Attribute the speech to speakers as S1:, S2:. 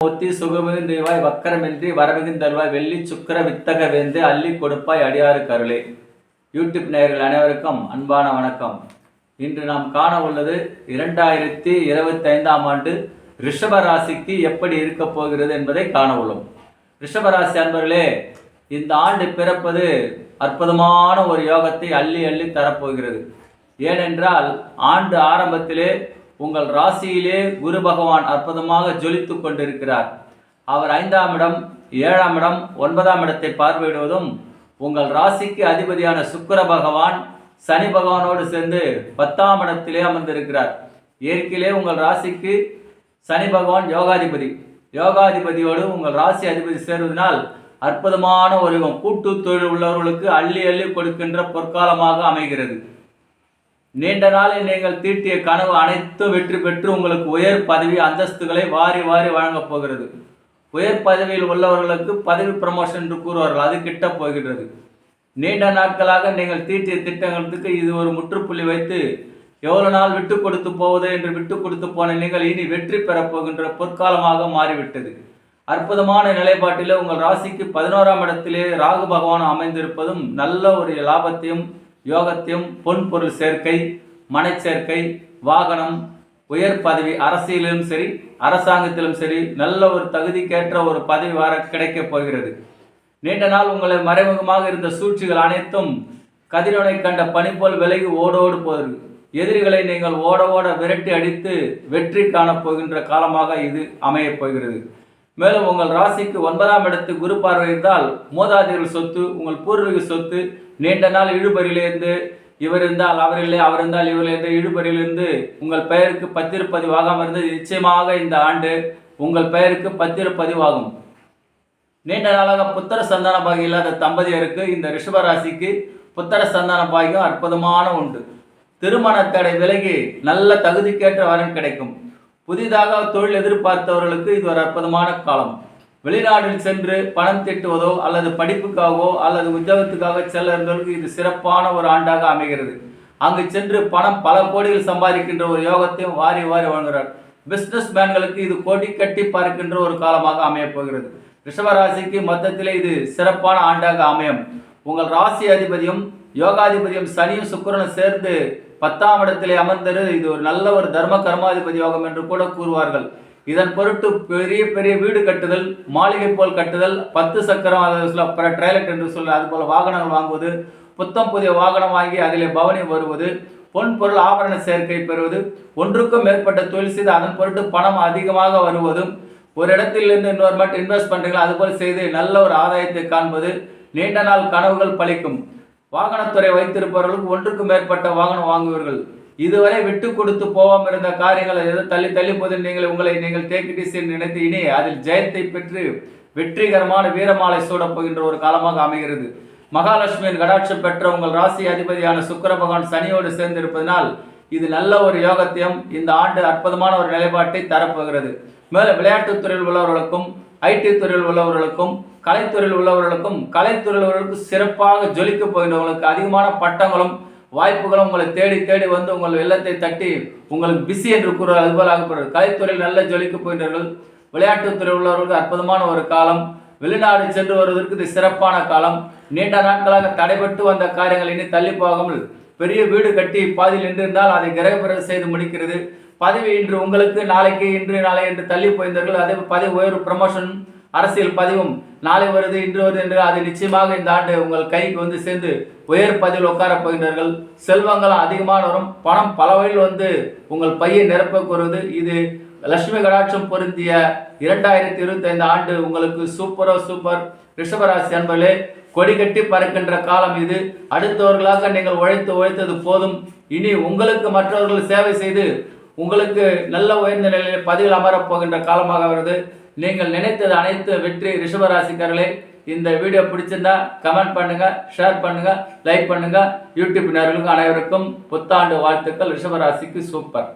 S1: ஒத்தி சுகமிகுந்திவாய் வக்கரமின்றி வரமிகுந்தருவாய் வெள்ளி சுக்கர வித்தக வேந்து அள்ளி கொடுப்பாய் அடியாறு கருளே. யூடியூப் நேயர்கள் அனைவருக்கும் அன்பான வணக்கம். இன்று நாம் காண உள்ளது 2025ஆம் ஆண்டு ரிஷப ராசிக்கு எப்படி இருக்க போகிறது என்பதை காண உள்ளோம். ரிஷபராசி அன்பர்களே, இந்த ஆண்டு பிறப்பது அற்புதமான ஒரு யோகத்தை அள்ளி அள்ளி தரப்போகிறது. ஏனென்றால் ஆண்டு ஆரம்பத்திலே உங்கள் ராசியிலே குரு பகவான் அற்புதமாக ஜொலித்து கொண்டிருக்கிறார். அவர் 5ஆம் இடம், 7ஆம் இடம், 9ஆம் இடத்தை பார்வையிடுவதும் உங்கள் ராசிக்கு அதிபதியான சுக்கிர பகவான் சனி பகவானோடு சேர்ந்து 10ஆம் இடத்திலே அமர்ந்திருக்கிறார். இயற்கையிலே உங்கள் ராசிக்கு சனி பகவான் யோகாதிபதியோடு உங்கள் ராசி அதிபதி சேருவதனால் அற்புதமான ஒரு கூட்டு தொழில் உள்ளவர்களுக்கு அள்ளி அள்ளி கொடுக்கின்ற பொற்காலமாக அமைகிறது. நீண்ட நாளில் நீங்கள் தீட்டிய கனவு அனைத்தும் வெற்றி பெற்று உங்களுக்கு உயர் பதவி அந்தஸ்துகளை வாரி வாரி வழங்கப் போகிறது. உயர் பதவியில் உள்ளவர்களுக்கு பதவி ப்ரமோஷன் என்று கூறுவார்கள், அது கிட்ட போகிறது. நீண்ட நாட்களாக நீங்கள் தீட்டிய திட்டங்களுக்கு இது ஒரு முற்றுப்புள்ளி வைத்து எவ்வளவு நாள் விட்டு கொடுத்து போவது என்று விட்டு கொடுத்து போன நீங்கள் இனி வெற்றி பெறப்போகின்ற பொற்காலமாக மாறிவிட்டது. அற்புதமான நிலைப்பாட்டிலே உங்கள் ராசிக்கு 11ஆம் இடத்திலே ராகு பகவான் அமைந்திருப்பதும் நல்ல ஒரு லாபத்தையும் யோகத்தையும், பொன் பொருள் சேர்க்கை, மனை சேர்க்கை, வாகனம், உயர் பதவி, அரசியலிலும் சரி அரசாங்கத்திலும் சரி நல்ல ஒரு தகுதிக்கேற்ற ஒரு பதவி வர கிடைக்கப் போகிறது. நீண்ட நாள் உங்களை மறைமுகமாக இருந்த சூழ்ச்சிகள் அனைத்தும் கதிரவனை கண்ட பனி போல் விலகி ஓடோடு போகிறது. எதிரிகளை நீங்கள் ஓட ஓட விரட்டி அடித்து வெற்றி காணப்போகின்ற காலமாக இது அமையப் போகிறது. மேலும் உங்கள் ராசிக்கு 9ஆம் இடத்து குரு பார்வை இருந்தால் மூதாதையர்கள் சொத்து, உங்கள் பூர்வீக சொத்து, நீண்ட நாள் இழுபறியிலிருந்து இவர் இருந்தால் அவர் இல்லை, அவர் இருந்தால் இவர் இருந்து இழுபறியிலிருந்து உங்கள் பெயருக்கு பத்திரப்பதிவாகாமல் இருந்து நிச்சயமாக இந்த ஆண்டு உங்கள் பெயருக்கு பத்திரப்பதிவாகும். நீண்ட நாளாக புத்திர சந்தான பாகியம் இல்லாத தம்பதியருக்கு இந்த ரிஷபராசிக்கு புத்திர சந்தான பாகியம் அற்புதமான உண்டு. திருமண தடை விலகி நல்ல தகுதிக்கேற்ற வரன் கிடைக்கும். புதிதாக தொழில் எதிர்பார்த்தவர்களுக்கு இது ஒரு அற்புதமான காலம். வெளிநாட்டில் சென்று பணம் திட்டுவதோ அல்லது படிப்புக்காகவோ அல்லது உத்தியோகத்துக்காக செல்ல இருந்தவர்களுக்கு இது சிறப்பான ஒரு ஆண்டாக அமைகிறது. அங்கு சென்று பணம் பல கோடிகள் சம்பாதிக்கின்ற ஒரு யோகத்தையும் வாரி வாரி வழங்குகிறார். பிஸ்னஸ் மேன்களுக்கு இது கோடி கட்டி பார்க்கின்ற ஒரு காலமாக அமையப் போகிறது. ரிஷபராசிக்கு மொத்தத்திலே இது சிறப்பான ஆண்டாக அமையும். உங்கள் ராசி அதிபதியும் யோகாதிபதியும் சனியும் சுக்கிரனும் சேர்ந்து 10ஆம் இடத்திலே அமர்ந்தது இது ஒரு நல்ல ஒரு தர்ம கர்மாதிபதி யோகம் என்று கூட கூறுவார்கள். இதன் பொருட்டு பெரிய பெரிய வீடு கட்டுதல், மாளிகை போல் கட்டுதல், 10 சக்கரம் ட்ரைலட் என்று சொல்ல அது போல வாகனங்கள் வாங்குவது, புத்தம் புதிய வாகனம் வாங்கி அதிலே பவனி வருவது, பொன் பொருள் ஆபரண சேர்க்கை பெறுவது, ஒன்றுக்கும் மேற்பட்ட தொழில் செய்து அதன் பொருட்டு பணம் அதிகமாக வருவதும், ஒரு இடத்திலிருந்து இன்னொரு மட்டும் இன்வெஸ்ட் பண்ணுறீங்களா அதுபோல் செய்து நல்ல ஒரு ஆதாயத்தை காண்பது, நீண்ட நாள் கனவுகள் பலிக்கும். வாகனத்துறை வைத்திருப்பவர்களுக்கு ஒன்றுக்கும் மேற்பட்ட வாகனம் வாங்குவீர்கள். இதுவரை விட்டு கொடுத்து போகாமல் இருந்த காரியங்களை ஏதோ தள்ளி போதில் நீங்கள் தேக்கிட்டு நினைத்து இனி அதில் ஜெயத்தை பெற்று வெற்றிகரமான வீரமாலை சூடப் போகின்ற ஒரு காலமாக அமைகிறது. மகாலட்சுமியின் கடாட்சம் பெற்ற உங்கள் ராசி அதிபதியான சுக்கிர பகவான் சனியோடு சேர்ந்து இருப்பதனால் இது நல்ல ஒரு யோகத்தையும் இந்த ஆண்டு அற்புதமான ஒரு நிலைப்பாட்டை தரப்போகிறது. மேலும் விளையாட்டுத்துறையில் உள்ளவர்களுக்கும், ஐடி துறையில் உள்ளவர்களுக்கும், கலைத்துறையில் உள்ளவர்களுக்கும், கலைத்துறையிலுள்ளவர்களுக்கு சிறப்பாக ஜொலிக்க போகின்றவர்களுக்கு அதிகமான பட்டங்களும் வாய்ப்புகளும் உங்களை தேடி தேடி வந்து உங்கள் இல்லத்தை தட்டி உங்களுக்கு பிஸி என்று கூற அதுபோல் ஆகப்படுறது. கலைத்துறையில் நல்ல ஜொலிக்க போகின்றவர்கள், விளையாட்டுத்துறையில் உள்ளவர்களுக்கு அற்புதமான ஒரு காலம். வெளிநாடு சென்று வருவதற்கு இது சிறப்பான காலம். நீண்ட நாட்களாக தடைபட்டு வந்த காரியங்கள் இனி தள்ளி போகாமல் பெரிய வீடு கட்டி பாதியில் நின்றிருந்தால் அதை கிரகப்பிரவேசம் செய்து முடிக்கிறது. பதவி இன்று உங்களுக்கு, நாளைக்கு, இன்று நாளை என்று தள்ளி போயிருந்தார்கள். அதே பதவி உயர்வு ப்ரமோஷன், அரசியல் பதிவும் நாளை வருது இன்று வருது என்று அது நிச்சயமாக இந்த ஆண்டு உங்கள் கைக்கு வந்து சேர்ந்து உயர் பதிவில் உட்காரப் போகின்றார்கள். செல்வங்களும் அதிகமான வரும். பணம் பல வழியில் வந்து உங்கள் பையை நிரப்ப கூறுவது. இது லட்சுமி கடாட்சம் பொருந்திய 2025 ஆண்டு உங்களுக்கு சூப்பர். ரிஷபராசி அன்பர்களே, கொடி கட்டி பறக்கின்ற காலம் இது. அடுத்தவர்களாக நீங்கள் உழைத்தது போதும். இனி உங்களுக்கு மற்றவர்கள் சேவை செய்து உங்களுக்கு நல்ல உயர்ந்த நிலையில் பதிவில் அமரப் போகின்ற காலமாக வருது. நீங்கள் நினைத்தது அனைத்து வெற்றி. ரிஷபராசிக்காரர்களே, இந்த வீடியோ பிடிச்சிருந்தா கமெண்ட் பண்ணுங்க, ஷேர் பண்ணுங்க, லைக் பண்ணுங்க. யூடியூப் நேயர்களுக்கு அனைவருக்கும் புத்தாண்டு வாழ்த்துக்கள். ரிஷபராசிக்கு சூப்பர்.